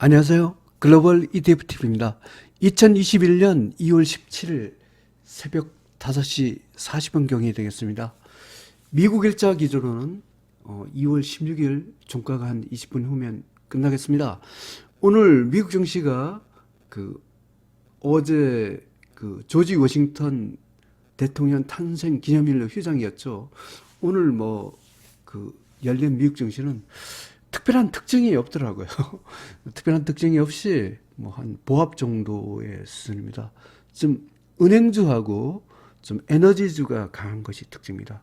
안녕하세요. 글로벌 ETFTV입니다. 2021년 2월 17일 새벽 5시 40분경이 되겠습니다. 미국 일자 기준으로는 2월 16일 종가가 한 20분 후면 끝나겠습니다. 오늘 미국 증시가 어제 조지 워싱턴 대통령 탄생 기념일로 휴장이었죠. 오늘 열린 미국 증시는 특별한 특징이 없더라고요. 특별한 특징이 없이 한 보합 정도의 수준입니다. 좀 은행주하고 좀 에너지주가 강한 것이 특징입니다.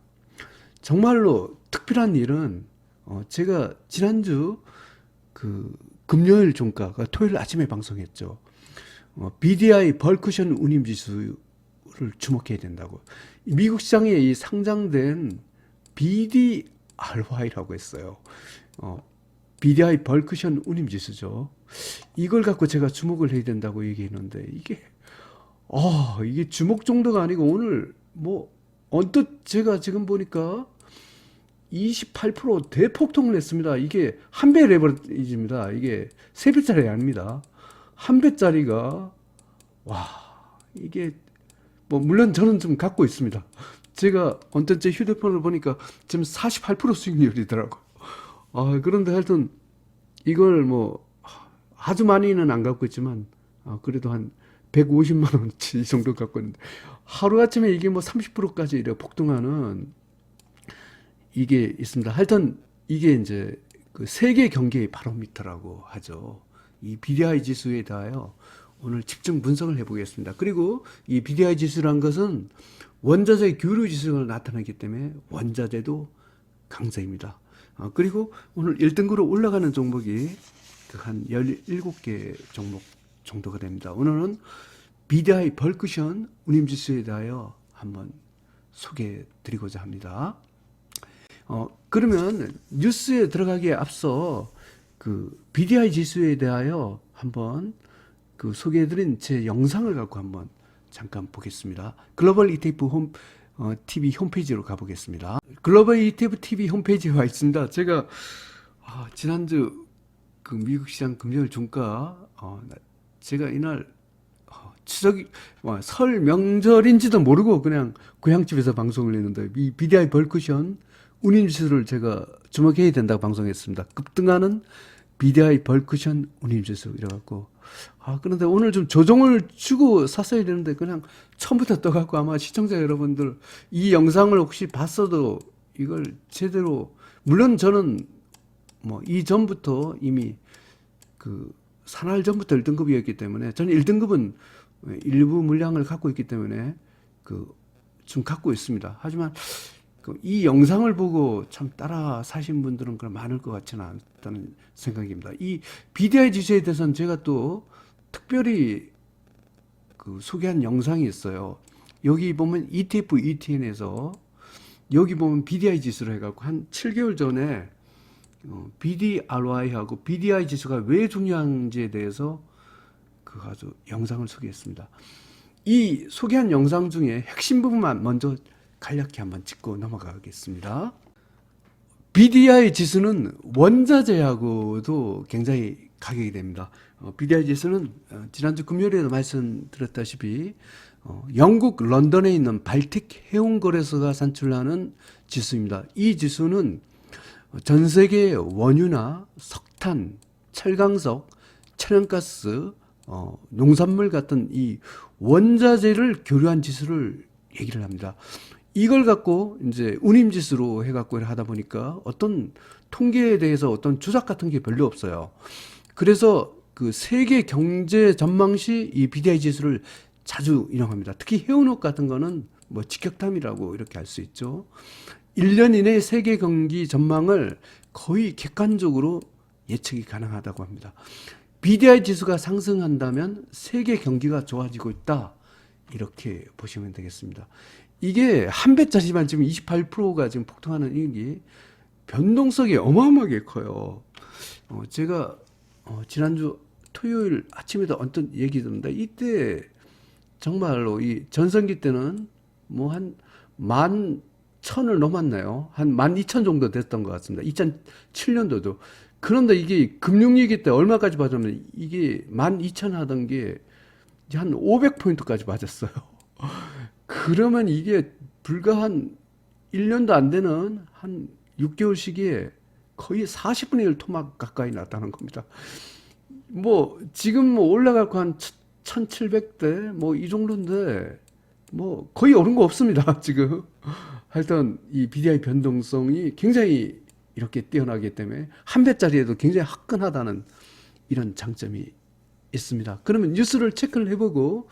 정말로 특별한 일은 제가 지난주 금요일 종가가 토요일 아침에 방송했죠. BDI 벌크션 운임지수를 주목해야 된다고. 미국 시장에 이 상장된 BDRY라고 했어요. BDI 벌크션 운임지수죠. 이걸 갖고 제가 주목을 해야 된다고 얘기했는데 이게 주목 정도가 아니고 오늘 언뜻 제가 지금 보니까 28% 대폭등을 했습니다. 이게 한 배 레버리지입니다. 이게 세 배짜리 아닙니다. 한 배짜리가 이게 물론 저는 좀 갖고 있습니다. 제가 언뜻 제 휴대폰을 보니까 지금 48% 수익률이더라고요. 그런데 하여튼 이걸 아주 많이는 안 갖고 있지만 그래도 한 150만 원치 이 정도 갖고 있는데 하루아침에 이게 30%까지 이렇게 폭등하는 이게 있습니다. 하여튼 이게 이제 세계 경기의 바로미터라고 하죠. 이 BDI 지수에 대하여 오늘 집중 분석을 해보겠습니다. 그리고 이 BDI 지수란 것은 원자재 교류 지수가 나타나기 때문에 원자재도 강세입니다. 그리고 오늘 1등급으로 올라가는 종목이 한 17개 종목 정도가 됩니다. 오늘은 BDI 벌크션 운임지수에 대하여 한번 소개해 드리고자 합니다. 그러면 뉴스에 들어가기에 앞서 BDI 지수에 대하여 한번 소개해 드린 제 영상을 갖고 한번 잠깐 보겠습니다. 글로벌 ETF TV 홈페이지로 가보겠습니다. 글로벌 ETF TV 홈페이지에 와 있습니다. 제가 지난주 미국 시장 금요일 종가 제가 이날 설 명절인지도 모르고 그냥 고향집에서 방송을 했는데 이 BDI 벌크션 운임지수를 제가 주목해야 된다고 방송했습니다. 급등하는 BDI 벌크션 운임지수 이래갖고 그런데 오늘 좀 조정을 주고 샀어야 되는데 그냥 처음부터 떠갖고 아마 시청자 여러분들 이 영상을 혹시 봤어도 이걸 제대로 물론 저는 이전부터 이미 산할 전부터 1등급이었기 때문에 저는 1등급은 일부 물량을 갖고 있기 때문에 좀 갖고 있습니다. 하지만 이 영상을 보고 참 따라 사신 분들은 그럼 많을 것 같지는 않다는 생각입니다. 이 BDI 지수에 대해서는 제가 또 특별히 소개한 영상이 있어요. 여기 보면 ETF ETN에서 여기 보면 BDI 지수를 해갖고 한 7개월 전에 BDRY하고 BDI 지수가 왜 중요한지에 대해서 아주 영상을 소개했습니다. 이 소개한 영상 중에 핵심 부분만 먼저 간략히 한번 짚고 넘어가겠습니다. BDI 지수는 원자재하고도 굉장히 가격이 됩니다. BDI 지수는 지난주 금요일에도 말씀드렸다시피 영국 런던에 있는 발틱 해운거래소가 산출하는 지수입니다. 이 지수는 전 세계 원유나 석탄, 철강석, 천연가스, 농산물 같은 이 원자재를 교류한 지수를 얘기를 합니다. 이걸 갖고 이제 운임지수로 해갖고 하다 보니까 어떤 통계에 대해서 어떤 주작 같은 게 별로 없어요. 그래서 세계 경제 전망 시 이 BDI 지수를 자주 인용합니다. 특히 해운업 같은 거는 직격탄이라고 이렇게 할 수 있죠. 1년 이내 세계 경기 전망을 거의 객관적으로 예측이 가능하다고 합니다. BDI 지수가 상승한다면 세계 경기가 좋아지고 있다. 이렇게 보시면 되겠습니다. 이게 한 배짜리만 지금 28%가 지금 폭등하는 이게 변동성이 어마어마하게 커요. 제가 지난주 토요일 아침에도 언뜻 얘기 듣는데 이때 정말로 이 전성기 때는 한 11,000을 넘었나요? 한 12,000 정도 됐던 것 같습니다. 2007년도도 그런데 이게 금융위기 때 얼마까지 빠졌냐면 이게 12,000 하던 게 이제 한 500포인트까지 빠졌어요. 그러면 이게 불과 한 1년도 안 되는 한 6개월 시기에 거의 40분의 1 토막 가까이 났다는 겁니다. 뭐 지금 뭐 올라가고 한 1700대 뭐 이 정도인데 뭐 거의 오른 거 없습니다. 지금 하여튼 이 BDI 변동성이 굉장히 이렇게 뛰어나기 때문에 한 배짜리에도 굉장히 화끈하다는 이런 장점이 있습니다. 그러면 뉴스를 체크를 해보고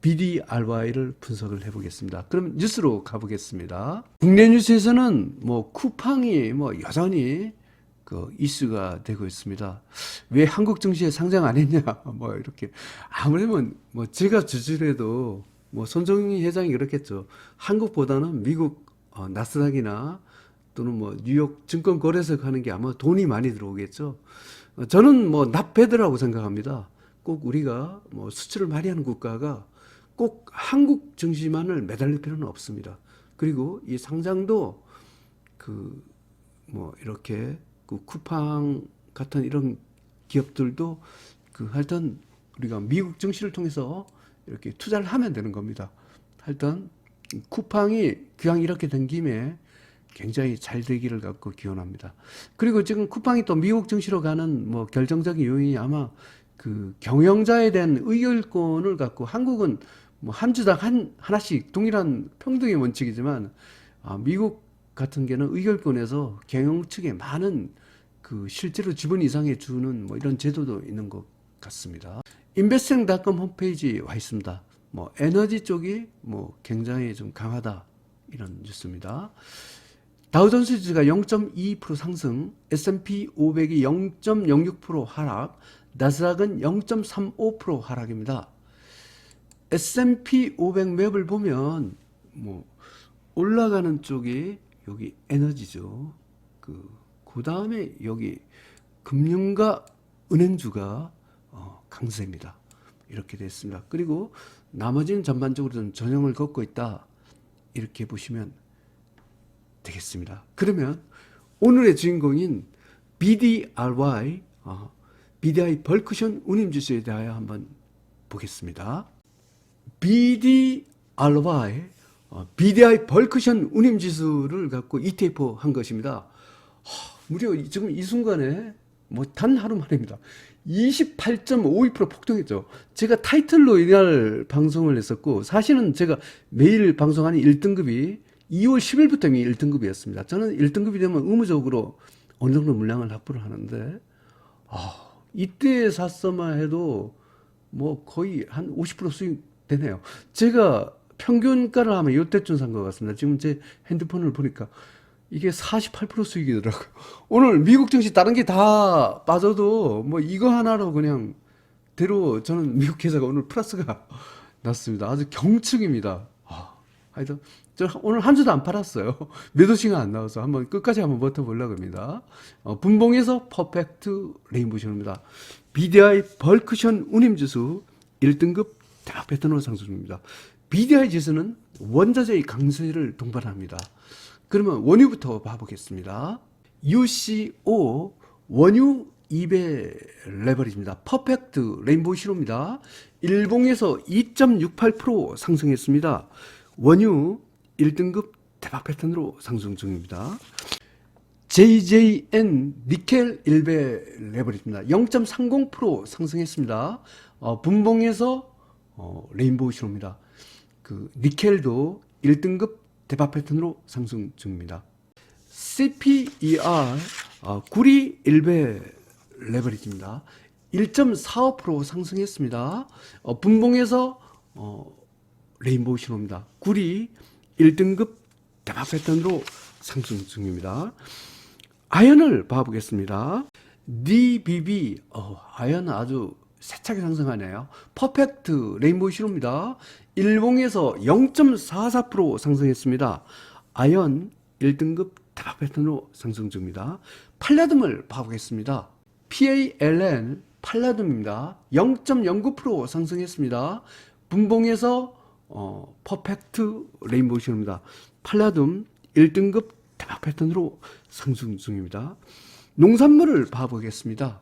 BDRY를 분석을 해보겠습니다. 그럼 뉴스로 가보겠습니다. 국내 뉴스에서는 뭐 쿠팡이 뭐 여전히 그 이슈가 되고 있습니다. 왜 한국 증시에 상장 안 했냐? 뭐 이렇게 아무래도 뭐 제가 주주라도 뭐 손정희 회장이 그렇겠죠. 한국보다는 미국 나스닥이나 또는 뭐 뉴욕 증권거래소 가는 게 아마 돈이 많이 들어오겠죠. 저는 뭐 납배드라고 생각합니다. 꼭 우리가 뭐 수출을 많이 하는 국가가 꼭 한국 증시만을 매달릴 필요는 없습니다. 그리고 이 상장도 그 뭐 이렇게 그 쿠팡 같은 이런 기업들도 그 하여튼 우리가 미국 증시를 통해서 이렇게 투자를 하면 되는 겁니다. 하여튼 쿠팡이 그냥 이렇게 된 김에 굉장히 잘 되기를 갖고 기원합니다. 그리고 지금 쿠팡이 또 미국 증시로 가는 뭐 결정적인 요인이 아마 그 경영자에 대한 의결권을 갖고 한국은 뭐 한 주당 하나씩 동일한 평등의 원칙이지만 미국 같은 경우는 의결권에서 경영 측에 많은 그 실제로 지분 이상에 주는 뭐 이런 제도도 있는 것 같습니다. investing.com 홈페이지 와 있습니다. 뭐 에너지 쪽이 뭐 굉장히 좀 강하다 이런 뉴스입니다. 다우존스 지수가 0.2% 상승, S&P 500이 0.06% 하락, 나스닥은 0.35% 하락입니다. S&P 500 맵을 보면 뭐 올라가는 쪽이 여기 에너지죠. 그 다음에 여기 금융과 은행주가 강세입니다. 이렇게 됐습니다. 그리고 나머지는 전반적으로 좀 전형을 걷고 있다. 이렇게 보시면 되겠습니다. 그러면 오늘의 주인공인 BDRY, BDI 벌크션 운임지수에 대하여 한번 보겠습니다. BDRY, BDI 벌크션 운임지수를 갖고 ETF 한 것입니다. 무려 지금 이 순간에 뭐 단 하루 만입니다. 28.52% 폭등했죠. 제가 타이틀로 이날 방송을 했었고 사실은 제가 매일 방송하는 1등급이 2월 10일부터 이미 1등급이었습니다. 저는 1등급이 되면 의무적으로 어느 정도 물량을 확보를 하는데 이때 샀어만 해도 뭐 거의 한 50% 수익 되네요. 제가 평균가를 하면 이때쯤 산 것 같습니다. 지금 제 핸드폰을 보니까 이게 48% 수익이더라고요. 오늘 미국 증시 다른 게 다 빠져도 뭐 이거 하나로 그냥 대로 저는 미국 계좌가 오늘 플러스가 났습니다. 아주 경축입니다. 하여튼 저 오늘 한 주도 안 팔았어요. 매도 시간 안 나와서 한번 끝까지 한번 버텨보려고 합니다. 분봉에서 퍼펙트 레인보우션입니다. BDI 벌크션 운임지수 1등급 대박 패턴으로 상승 중입니다. BDI 지수는 원자재의 강세를 동반합니다. 그러면 원유부터 봐보겠습니다. UCO 원유 2배 레버리지입니다. 퍼펙트 레인보우 신호입니다. 일봉에서 2.68% 상승했습니다. 원유 1등급 대박 패턴으로 상승 중입니다. JJN 니켈 1배 레버리지입니다. 0.30% 상승했습니다. 분봉에서 레인보우 신호입니다. 그 니켈도 1등급 대박 패턴으로 상승 중입니다. CPER 구리 1배 레버리지입니다. 1.45% 상승했습니다. 분봉에서 레인보우 신호입니다. 구리 1등급 대박 패턴으로 상승 중입니다. 아연을 봐보겠습니다. DBB 아연 아주 세차게 상승하네요. 퍼펙트 레인보우 신호입니다. 일봉에서 0.44% 상승했습니다. 아연 1등급 대박 패턴으로 상승 중입니다. 팔라듐을 봐보겠습니다. PALN 팔라듐입니다. 0.09% 상승했습니다. 분봉에서 퍼펙트 레인보우 신호입니다. 팔라듐 1등급 대박 패턴으로 상승 중입니다. 농산물을 봐보겠습니다.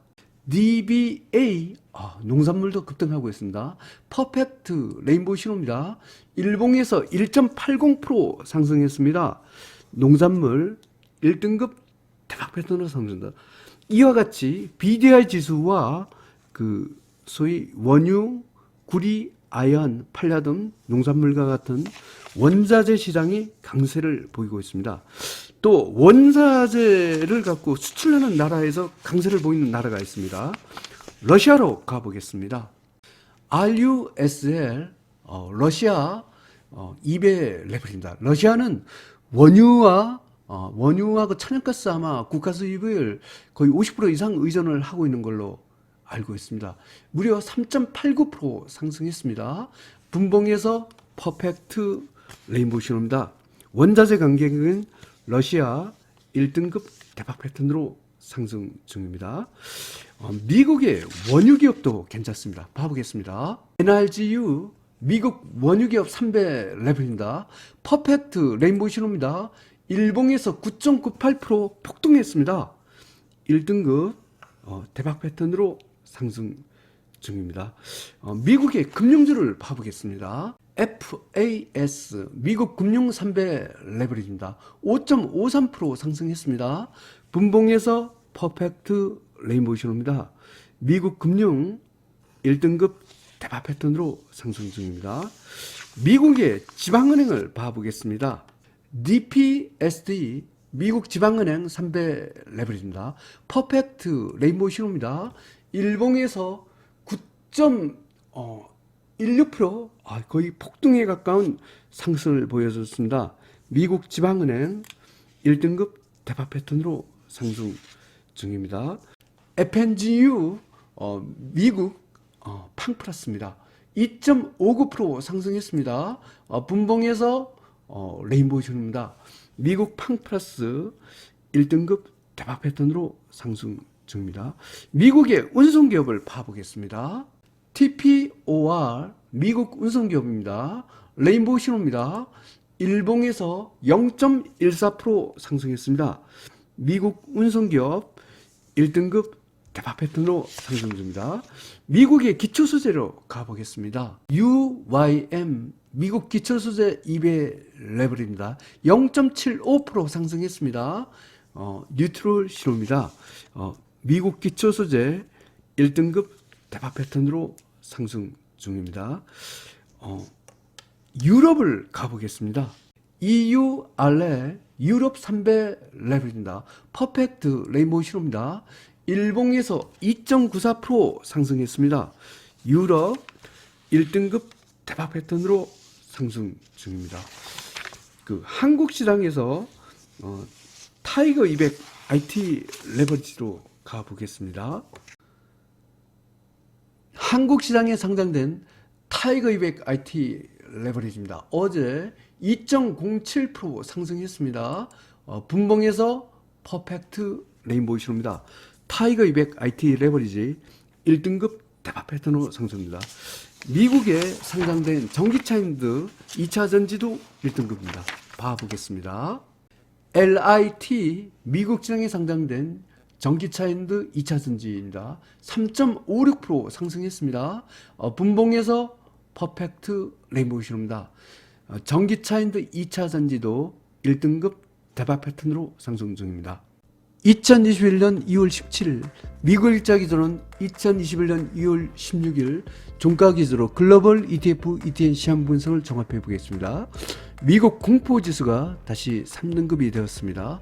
DBA 농산물도 급등하고 있습니다. 퍼펙트 레인보우 신호입니다. 일봉에서 1.80% 상승했습니다. 농산물 1등급 대박 패턴으로 상승한다. 이와 같이 BDI 지수와 그 소위 원유, 구리, 아연, 팔라듐, 농산물과 같은 원자재 시장이 강세를 보이고 있습니다. 또 원자재를 갖고 수출하는 나라에서 강세를 보이는 나라가 있습니다. 러시아로 가보겠습니다. RUSL 러시아 2배 레벨입니다. 러시아는 원유와 그 천연가스 아마 국가 수입을 거의 50% 이상 의존을 하고 있는 걸로 알고 있습니다. 무려 3.89% 상승했습니다. 분봉에서 퍼펙트 레인보우 신호입니다. 원자재 관계는 러시아 1등급 대박 패턴으로 상승 중입니다. 미국의 원유 기업도 괜찮습니다. 봐보겠습니다. NRGU 미국 원유 기업 3배 레벨입니다. 퍼펙트 레인보우 신호입니다. 일봉에서 9.98% 폭등했습니다. 1등급 대박 패턴으로 상승 중입니다. 미국의 금융주를 봐보겠습니다. FAS 미국 금융 3배 레버리지입니다. 5.53% 상승했습니다. 분봉에서 퍼펙트 레인보우 신호입니다. 미국 금융 1등급 대박 패턴으로 상승 중입니다. 미국의 지방은행을 봐보겠습니다. DPSD 미국 지방은행 3배 레버리지입니다. 퍼펙트 레인보우 신호입니다. 일봉에서 9.16% 거의 폭등에 가까운 상승을 보여줬습니다. 미국 지방은행 1등급 대박 패턴으로 상승 중입니다. FNGU 미국 팡플러스입니다. 2.59% 상승했습니다. 분봉에서 레인보우 신호입니다. 미국 팡플러스 1등급 대박 패턴으로 상승 중입니다. 미국의 운송기업을 봐보겠습니다. TPOR 미국 운송기업입니다. 레인보우 신호입니다. 일봉에서 0.14% 상승했습니다. 미국 운송기업 1등급 대박 패턴으로 상승 중입니다. 미국의 기초소재로 가보겠습니다. UYM 미국 기초소재 2배 레벨입니다. 0.75% 상승했습니다. 뉴트럴 신호입니다. 미국 기초소재 1등급 대박 패턴으로 상승 중입니다. 유럽을 가보겠습니다. EURL 유럽 3배 레벨입니다. 퍼펙트 레인보우 신호입니다. 일봉에서 2.94% 상승했습니다. 유럽 1등급 대박 패턴으로 상승 중입니다. 한국 시장에서 타이거 200 IT 레버리지로 가보겠습니다. 한국 시장에 상장된 타이거 200 IT 레버리지입니다. 어제 2.07% 상승했습니다. 분봉에서 퍼펙트 레인보우 신호입니다. 타이거 200 IT 레버리지 1등급 대박 패턴으로 상승입니다. 미국에 상장된 전기차인드 2차 전지도 1등급입니다. 봐보겠습니다. LIT 미국 시장에 상장된 전기차인드 2차 전지입니다. 3.56% 상승했습니다. 분봉에서 퍼펙트 레인보우 신호입니다. 전기차인드 2차 전지도 1등급 대박 패턴으로 상승 중입니다. 2021년 2월 17일 미국 일자 기준은 2021년 2월 16일 종가 기준으로 글로벌 ETF, ETN 시황 분석을 종합해 보겠습니다. 미국 공포지수가 다시 3등급이 되었습니다.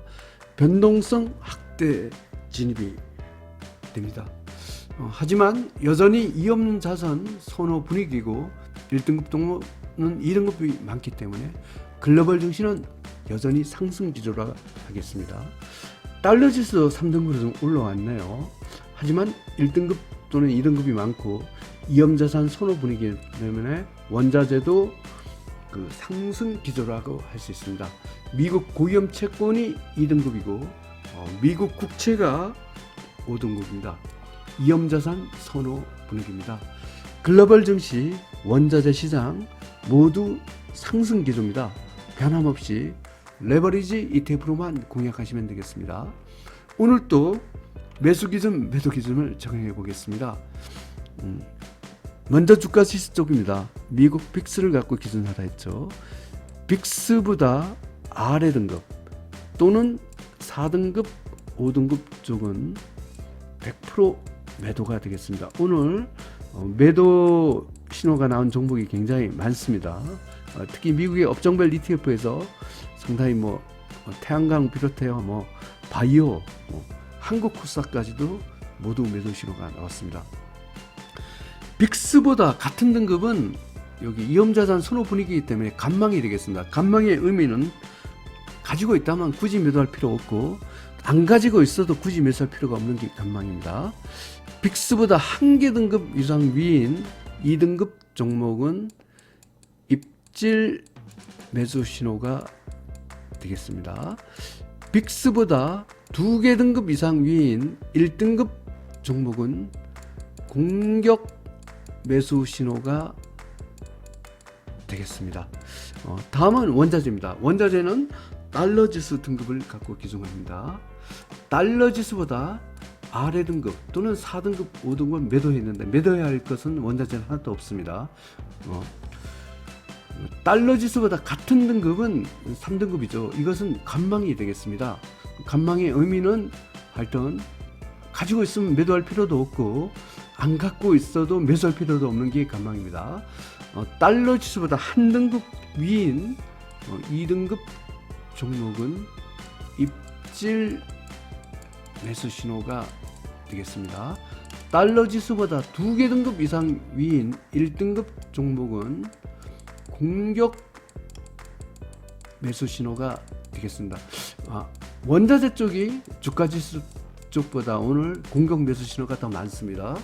변동성 확대 진입이 됩니다. 하지만 여전히 이 없는 자산 선호 분위기고 1등급 동호는 2등급이 많기 때문에 글로벌 증시는 여전히 상승 기조라 하겠습니다. 달러 지수도 3등급으로 좀 올라왔네요. 하지만 1등급 또는 2등급이 많고 위험자산 선호 분위기 때문에 원자재도 상승 기조라고 할 수 있습니다. 미국 고위험 채권이 2등급이고 미국 국채가 5등급입니다. 위험자산 선호 분위기입니다. 글로벌 증시, 원자재 시장 모두 상승 기조입니다. 변함없이 레버리지 ETF로만 공략하시면 되겠습니다. 오늘 또 매수 기준, 매도 기준을 적용해 보겠습니다. 먼저 주가 지수 쪽입니다. 미국 빅스를 갖고 기준하라 했죠. 빅스보다 아래 등급 또는 4등급, 5등급 쪽은 100% 매도가 되겠습니다. 오늘 매도 신호가 나온 종목이 굉장히 많습니다. 특히 미국의 업종별 ETF에서 상당히 태양광 비롯해요, 바이오, 한국 코스닥까지도 모두 매도 신호가 나왔습니다. 빅스보다 같은 등급은 여기 위험자산 선호 분위기이기 때문에 간망이 되겠습니다. 간망의 의미는 가지고 있다면 굳이 매도할 필요 없고 안 가지고 있어도 굳이 매수할 필요가 없는 게 간망입니다. 빅스보다 한 개 등급 이상 위인 2등급 종목은 입질 매수 신호가 되겠습니다. 빅스보다 2개 등급 이상 위인 1등급 종목은 공격 매수 신호가 되겠습니다. 다음은 원자재입니다. 원자재는 달러 지수 등급을 갖고 기준합니다. 달러 지수보다 아래 등급 또는 4등급, 5등급은 매도했는데 매도해야 할 것은 원자재는 하나도 없습니다. 달러 지수보다 같은 등급은 3등급이죠. 이것은 간망이 되겠습니다. 간망의 의미는 하여튼 가지고 있으면 매도할 필요도 없고 안 갖고 있어도 매수할 필요도 없는 게 간망입니다. 달러 지수보다 한 등급 위인 2등급 종목은 입질 매수 신호가 되겠습니다. 달러 지수보다 2개 등급 이상 위인 1등급 종목은 공격 매수 신호가 되겠습니다. 원자재 쪽이 주가 지수 쪽보다 오늘 공격 매수 신호가 더 많습니다.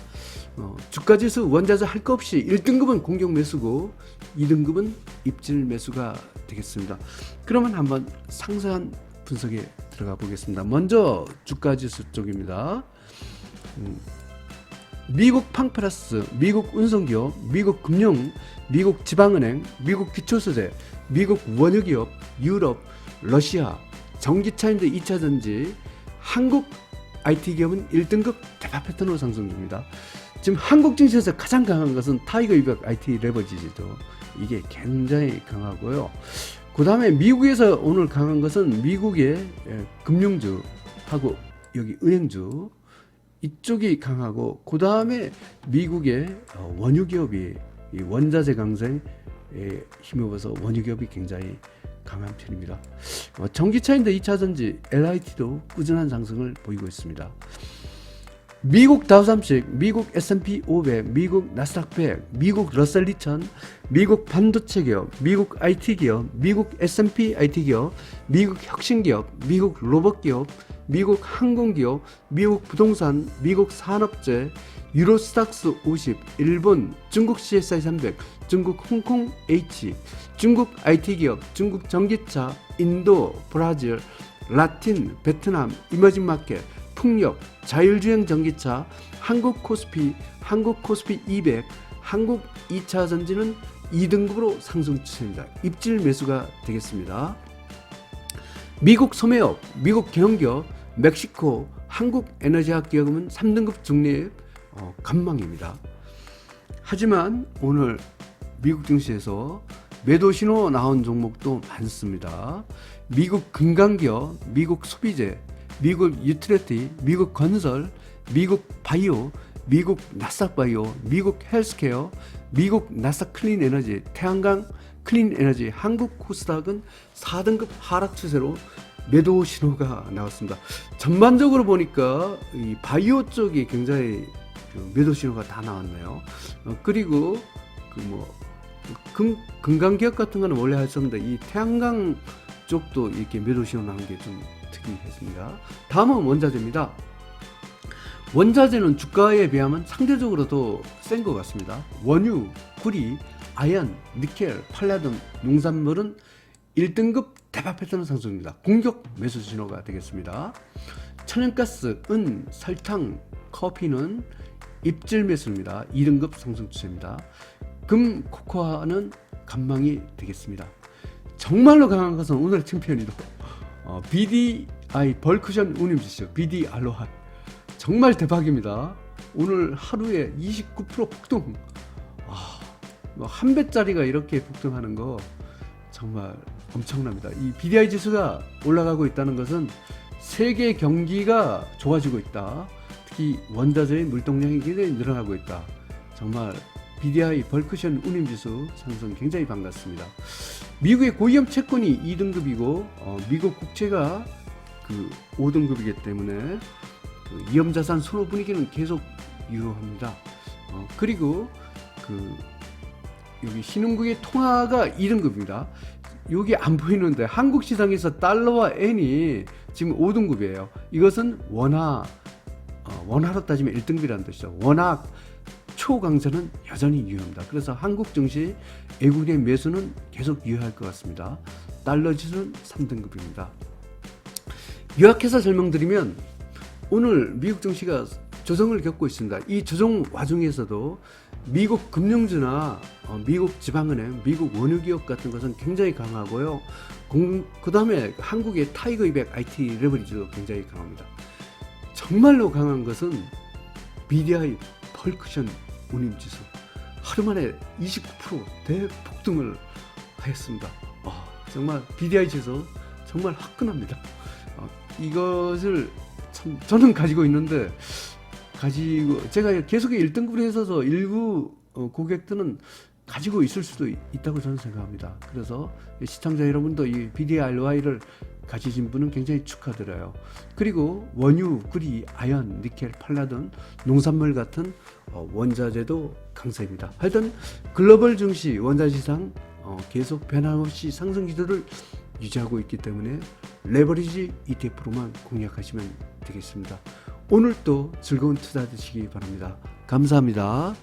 주가 지수 원자재 할 거 없이 1등급은 공격 매수고 2등급은 입질 매수가 되겠습니다. 그러면 한번 상세한 분석에 들어가 보겠습니다. 먼저 주가 지수 쪽입니다. 미국 팡플러스, 미국 운송기업, 미국 금융, 미국 지방은행, 미국 기초소재, 미국 원유기업, 유럽, 러시아, 전기차인데 2차전지, 한국 IT기업은 1등급 대박 패턴으로 상승 중입니다. 지금 한국 증시에서 가장 강한 것은 타이거 200 IT 레버리지죠. 이게 굉장히 강하고요. 그 다음에 미국에서 오늘 강한 것은 미국의 금융주하고 여기 은행주 이쪽이 강하고, 그 다음에 미국의 원유기업이 이 원자재 강세에 힘입어서 원유기업이 굉장히 강한 편입니다. 전기차인데 2차전지 LIT도 꾸준한 상승을 보이고 있습니다. 미국 다우삼식, 미국 S&P 500, 미국 나스닥 100, 미국 러셀 2000, 미국 반도체 기업, 미국 IT 기업, 미국 S&P IT 기업, 미국 혁신기업, 미국 로봇 기업, 미국 항공기업, 미국 부동산, 미국 산업재, 유로스탁스 50, 일본, 중국 CSI 300, 중국 홍콩 H, 중국 IT 기업, 중국 전기차, 인도, 브라질, 라틴, 베트남, 이머징 마켓, 풍력, 자율주행 전기차, 한국 코스피 200, 한국 2차 전지는 2등급으로 상승 추세입니다. 입질 매수가 되겠습니다. 미국 소매업, 미국 경영기업, 멕시코, 한국 에너지학 기업은 3등급 중립 간망입니다. 하지만 오늘 미국 증시에서 매도 신호 나온 종목도 많습니다. 미국 금강기업, 미국 소비재, 미국 유틸리티, 미국 건설, 미국 바이오, 미국 나스닥 바이오, 미국 헬스케어, 미국 나스닥 클린 에너지, 태양광 클린 에너지, 한국 코스닥은 4등급 하락 추세로 매도 신호가 나왔습니다. 전반적으로 보니까 이 바이오 쪽이 굉장히 매도 신호가 다 나왔네요. 그리고 금강기업 같은 거는 원래 할 수 없는데 이 태양광 쪽도 이렇게 매도 신호 나온 게 좀 특이했습니다. 다음은 원자재입니다. 원자재는 주가에 비하면 상대적으로 더 센 것 같습니다. 원유, 구리, 아연, 니켈, 팔라딘, 농산물은 1등급 대박 패턴 상승입니다. 공격 매수 신호가 되겠습니다. 천연가스, 은, 설탕, 커피는 입질 매수입니다. 2등급 상승 추세입니다. 금, 코코아는 간망이 되겠습니다. 정말로 강한 것은 오늘 챔피언이도 BDI 벌크션 운임지수 BD 알로하 정말 대박입니다. 오늘 하루에 29% 폭등. 한 배짜리가 이렇게 폭등하는 거 정말 엄청납니다. 이 BDI 지수가 올라가고 있다는 것은 세계 경기가 좋아지고 있다. 특히 원자재의 물동량이 굉장히 늘어나고 있다. 정말 BDI 벌크션 운임지수 상승 굉장히 반갑습니다. 미국의 고위험 채권이 2등급이고 미국 국채가 그 5등급이기 때문에 그 위험자산 선호 분위기는 계속 유효합니다. 그리고 그 여기 신흥국의 통화가 2등급입니다. 여기 안 보이는데 한국 시장에서 달러와 엔이 지금 5등급이에요. 이것은 원화로 따지면 1등급이라는 뜻이죠. 원화 초강세는 여전히 유효합니다. 그래서 한국 증시 외국인의 매수는 계속 유효할 것 같습니다. 달러 지수는 3등급입니다. 요약해서 설명드리면 오늘 미국 증시가 조정을 겪고 있습니다. 이 조정 와중에서도 미국 금융주나 미국 지방은행, 미국 원유기업 같은 것은 굉장히 강하고요. 그 다음에 한국의 타이거 200 IT 레버리지도 굉장히 강합니다. 정말로 강한 것은 BDI 벌크션 운임지수. 하루 만에 29% 대폭등을 하였습니다. 정말 BDI 지수 정말 화끈합니다. 이것을 참 저는 가지고 있는데 제가 계속 1등급을 해서 일부 고객들은 가지고 있을 수도 있다고 저는 생각합니다. 그래서 시청자 여러분도 이 BDI를 가지신 분은 굉장히 축하드려요. 그리고 원유, 구리, 아연, 니켈, 팔라딘, 농산물 같은 원자재도 강세입니다. 하여튼 글로벌 증시 원자재 시장 계속 변함없이 상승 기조를 유지하고 있기 때문에 레버리지 ETF로만 공략하시면 되겠습니다. 오늘 또 즐거운 투자 되시기 바랍니다. 감사합니다.